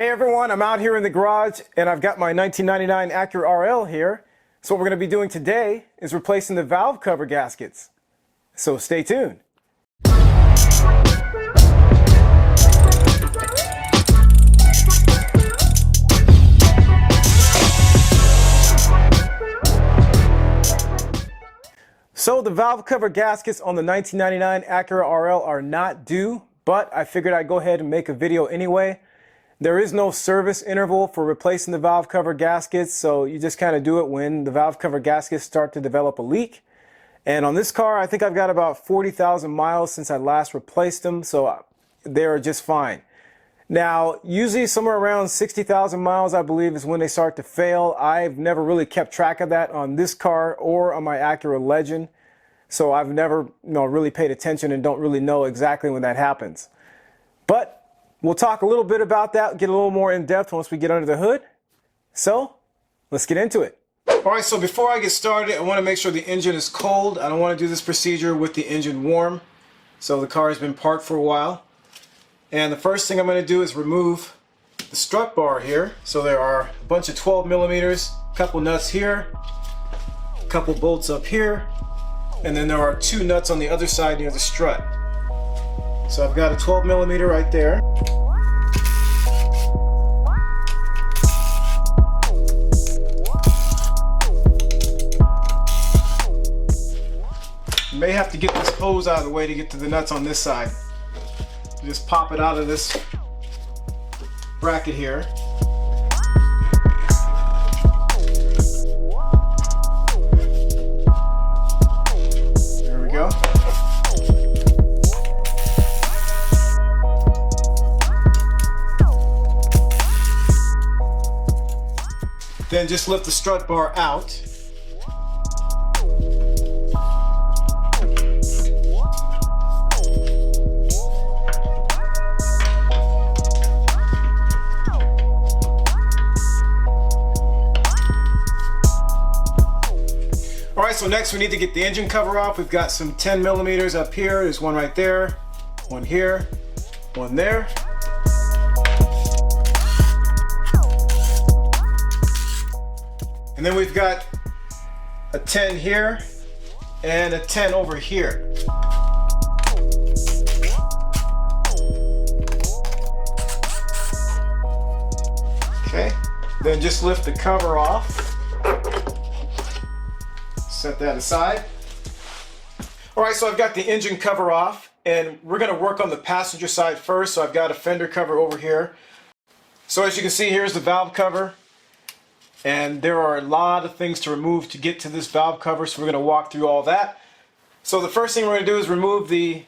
Hey everyone, I'm out here in the garage and I've got my 1999 Acura RL here. So what we're going to be doing today is replacing the valve cover gaskets. So stay tuned. So the valve cover gaskets on the 1999 Acura RL are not due, but I figured I'd go ahead and make a video anyway. There is no service interval for replacing the valve cover gaskets, so you just kind of do it when the valve cover gaskets start to develop a leak. And on this car, I think I've got about 40,000 miles since I last replaced them, so they're just fine. Now, usually somewhere around 60,000 miles, I believe, is when they start to fail. I've never really kept track of that on this car or on my Acura Legend, so I've never really paid attention and don't really know exactly when that happens. But we'll talk a little bit about that, get a little more in depth once we get under the hood. So, let's get into it. Alright, so before I get started, I want to make sure the engine is cold. I don't want to do this procedure with the engine warm. So the car has been parked for a while. And the first thing I'm going to do is remove the strut bar here. So there are a bunch of 12 millimeters, a couple nuts here, a couple bolts up here, and then there are two nuts on the other side near the strut. So I've got a 12 millimeter right there. You may have to get this hose out of the way to get to the nuts on this side. You just pop it out of this bracket here. There we go. Then just lift the strut bar out. Alright, so next we need to get the engine cover off. We've got some 10 millimeters up here. There's one right there, one here, one there. And then we've got a 10 here and a 10 over here. Okay, then just lift the cover off. Set that aside. Alright, so I've got the engine cover off and we're going to work on the passenger side first. So I've got a fender cover over here. So as you can see, here's the valve cover. And there are a lot of things to remove to get to this valve cover, so we're going to walk through all that. So the first thing we're going to do is remove the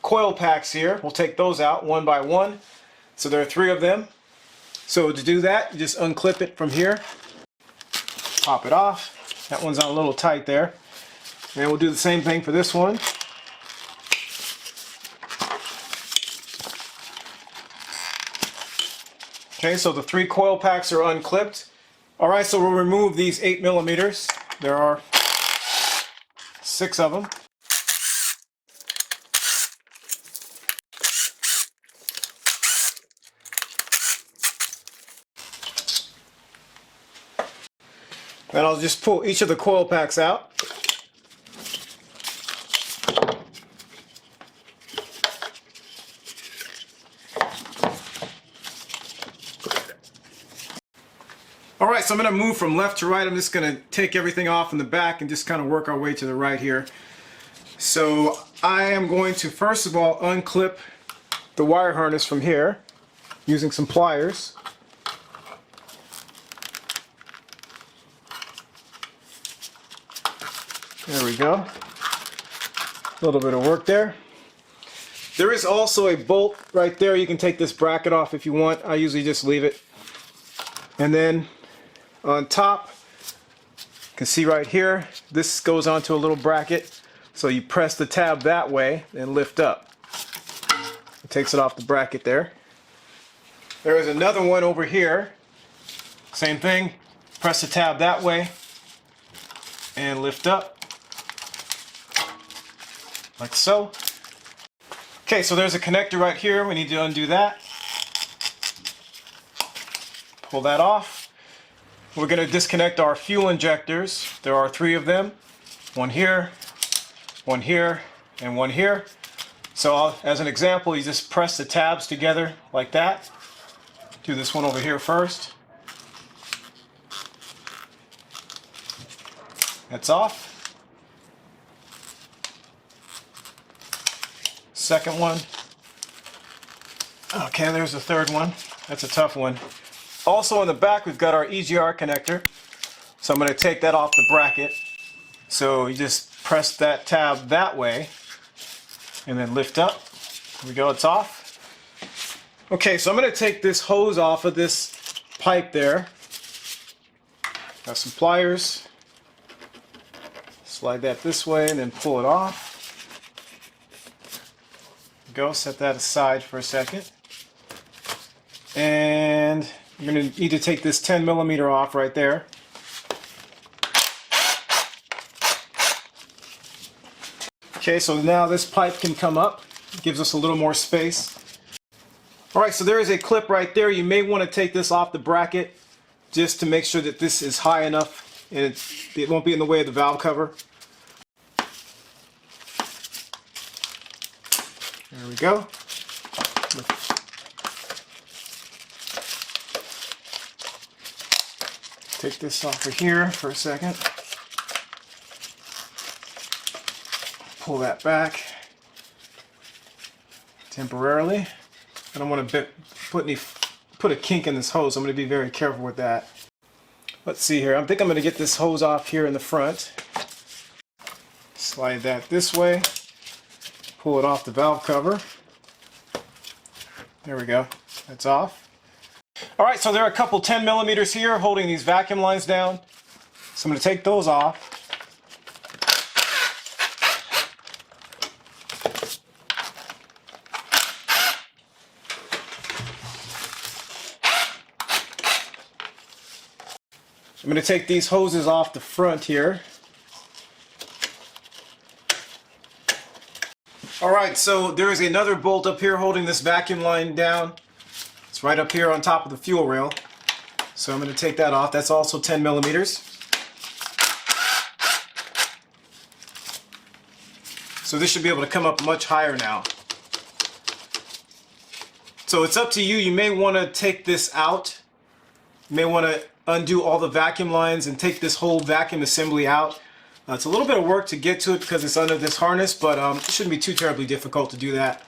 coil packs here. We'll take those out one by one. So there are 3 of them. So to do that, you just unclip it from here. Pop it off. That one's on a little tight there. And we'll do the same thing for this one. Okay, so the 3 coil packs are unclipped. Alright, so we'll remove these 8 millimeters. There are 6 of them. Then I'll just pull each of the coil packs out. Alright, so I'm going to move from left to right. I'm just going to take everything off in the back and just kind of work our way to the right here. So I am going to first of all unclip the wire harness from here using some pliers. There we go. A little bit of work there. There is also a bolt right there. You can take this bracket off if you want. I usually just leave it. And then on top, you can see right here, this goes onto a little bracket. So you press the tab that way and lift up. It takes it off the bracket there. There is another one over here. Same thing. Press the tab that way and lift up. Like so. Okay, so there's a connector right here. We need to undo that. Pull that off. We're going to disconnect our fuel injectors. There are 3 of them. One here, and one here. So as an example, you just press the tabs together like that. Do this one over here first. That's off. Second one. Okay, there's the third one. That's a tough one. Also in the back, we've got our EGR connector. So I'm going to take that off the bracket. So you just press that tab that way and then lift up. Here we go, it's off. Okay, so I'm going to take this hose off of this pipe there. Got some pliers. Slide that this way and then pull it off. Go, set that aside for a second. And you're going to need to take this 10mm off right there. Okay, so now this pipe can come up. It gives us a little more space. Alright, so there is a clip right there. You may want to take this off the bracket just to make sure that this is high enough and it won't be in the way of the valve cover. There we go. Take this off of here for a second. Pull that back temporarily. I don't want to put a kink in this hose. I'm going to be very careful with that. Let's see here. I think I'm going to get this hose off here in the front. Slide that this way. Pull it off the valve cover. There we go. That's off. Alright, so there are a couple 10mm here holding these vacuum lines down. So I'm going to take those off. I'm going to take these hoses off the front here. Alright, so there is another bolt up here holding this vacuum line down. It's right up here on top of the fuel rail. So I'm going to take that off. That's also 10mm. So this should be able to come up much higher now. So it's up to you. You may want to take this out. You may want to undo all the vacuum lines and take this whole vacuum assembly out. It's a little bit of work to get to it because it's under this harness, but it shouldn't be too terribly difficult to do that.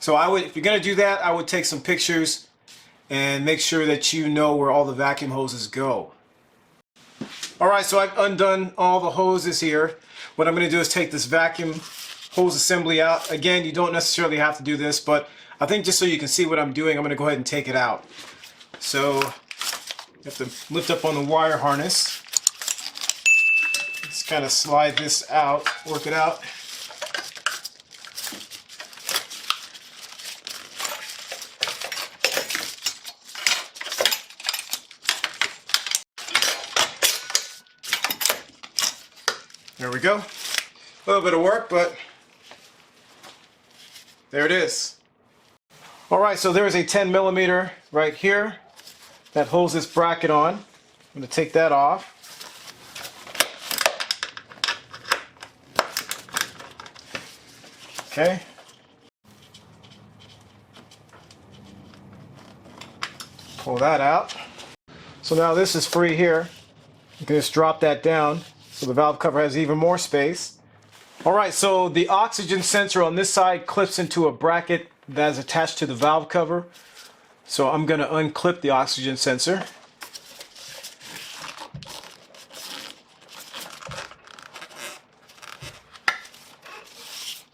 So if you're going to do that, I would take some pictures and make sure that you know where all the vacuum hoses go. Alright, so I've undone all the hoses here. What I'm going to do is take this vacuum hose assembly out. Again, you don't necessarily have to do this, but I think just so you can see what I'm doing, I'm going to go ahead and take it out. So you have to lift up on the wire harness. Just kind of slide this out, work it out. There we go. A little bit of work, but there it is. Alright, so there's a 10mm right here that holds this bracket on. I'm going to take that off. Okay. Pull that out. So now this is free here. You can just drop that down. So the valve cover has even more space. Alright, so the oxygen sensor on this side clips into a bracket that is attached to the valve cover. So I'm going to unclip the oxygen sensor.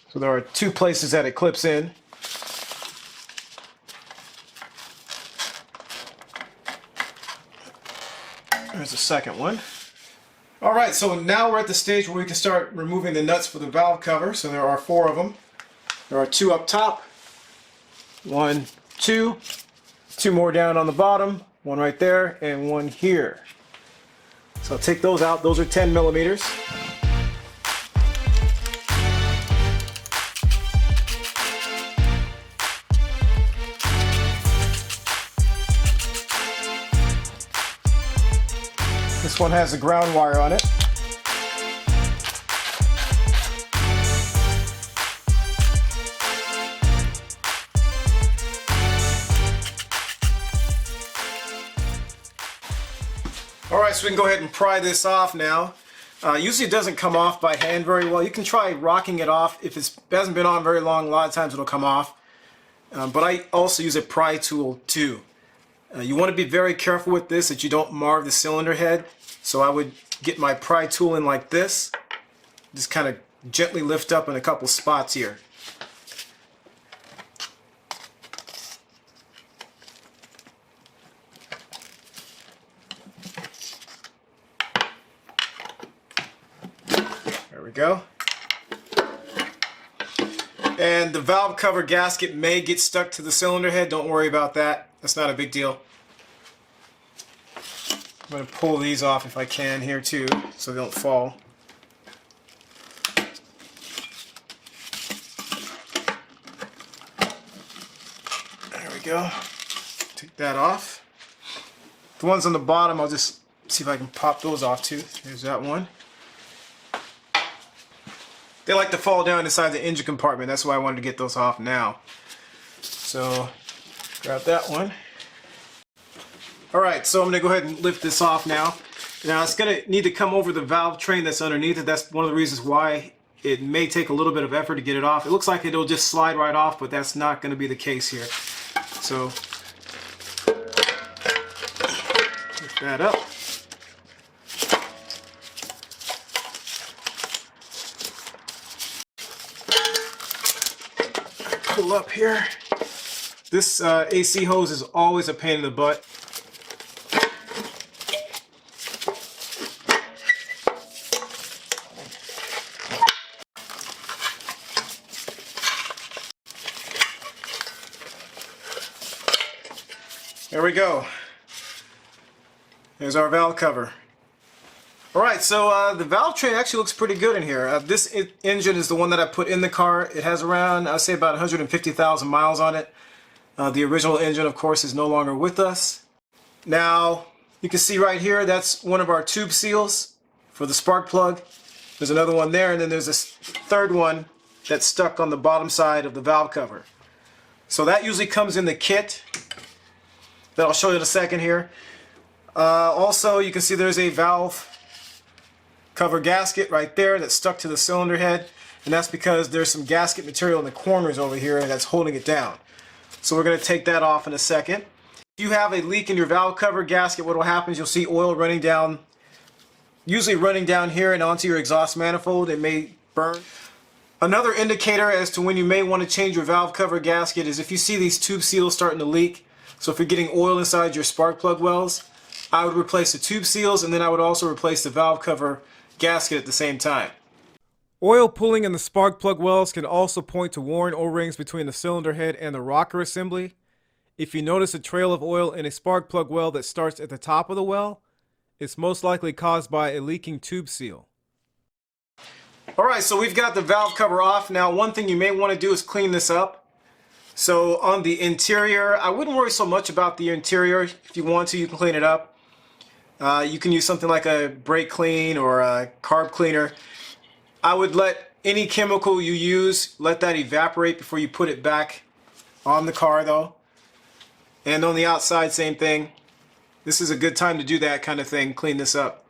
So there are 2 places that it clips in. There's the second one. Alright, so now we're at the stage where we can start removing the nuts for the valve cover. So there are 4 of them. There are 2 up top. 1, 2. 2 more down on the bottom. 1 right there and 1 here. So I'll take those out. Those are 10mm. This one has a ground wire on it. Alright, so we can go ahead and pry this off now. Usually it doesn't come off by hand very well. You can try rocking it off. If it hasn't been on very long, a lot of times it'll come off. But I also use a pry tool too. You want to be very careful with this that you don't mar the cylinder head. So I would get my pry tool in like this. Just kind of gently lift up in a couple spots here. There we go. And the valve cover gasket may get stuck to the cylinder head. Don't worry about that. That's not a big deal. I'm going to pull these off if I can here too, so they don't fall. There we go. Take that off. The ones on the bottom, I'll just see if I can pop those off too. Here's that one. They like to fall down inside the engine compartment. That's why I wanted to get those off now. So, grab that one. Alright, so I'm going to go ahead and lift this off now. Now it's going to need to come over the valve train that's underneath it. That's one of the reasons why it may take a little bit of effort to get it off. It looks like it'll just slide right off, but that's not going to be the case here. So, lift that up. Pull up here. This AC hose is always a pain in the butt. There we go. There's our valve cover. Alright, so the valve train actually looks pretty good in here. This engine is the one that I put in the car. It has around, I'd say about 150,000 miles on it. The original engine, of course, is no longer with us. Now, you can see right here, that's one of our tube seals for the spark plug. There's another one there, and then there's this third one that's stuck on the bottom side of the valve cover. So that usually comes in the kit that I'll show you in a second here. Also, you can see there's a valve cover gasket right there that's stuck to the cylinder head, and that's because there's some gasket material in the corners over here and that's holding it down. So we're going to take that off in a second. If you have a leak in your valve cover gasket, what will happen is you'll see oil running down, usually running down here and onto your exhaust manifold. It may burn. Another indicator as to when you may want to change your valve cover gasket is if you see these tube seals starting to leak. So if you're getting oil inside your spark plug wells, I would replace the tube seals, and then I would also replace the valve cover gasket at the same time. Oil pooling in the spark plug wells can also point to worn O-rings between the cylinder head and the rocker assembly. If you notice a trail of oil in a spark plug well that starts at the top of the well, it's most likely caused by a leaking tube seal. Alright, so we've got the valve cover off. Now, one thing you may want to do is clean this up. So on the interior, I wouldn't worry so much about the interior. If you want to, you can clean it up. You can use something like a brake clean or a carb cleaner. I would let any chemical you use, let that evaporate before you put it back on the car though. And on the outside, same thing. This is a good time to do that kind of thing, clean this up.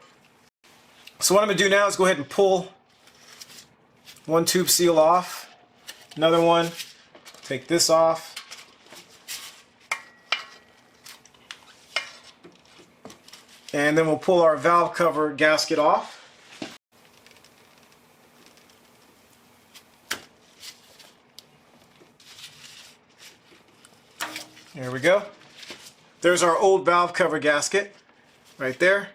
So what I'm going to do now is go ahead and pull one tube seal off, another one, take this off. And then we'll pull our valve cover gasket off. There we go. There's our old valve cover gasket right there.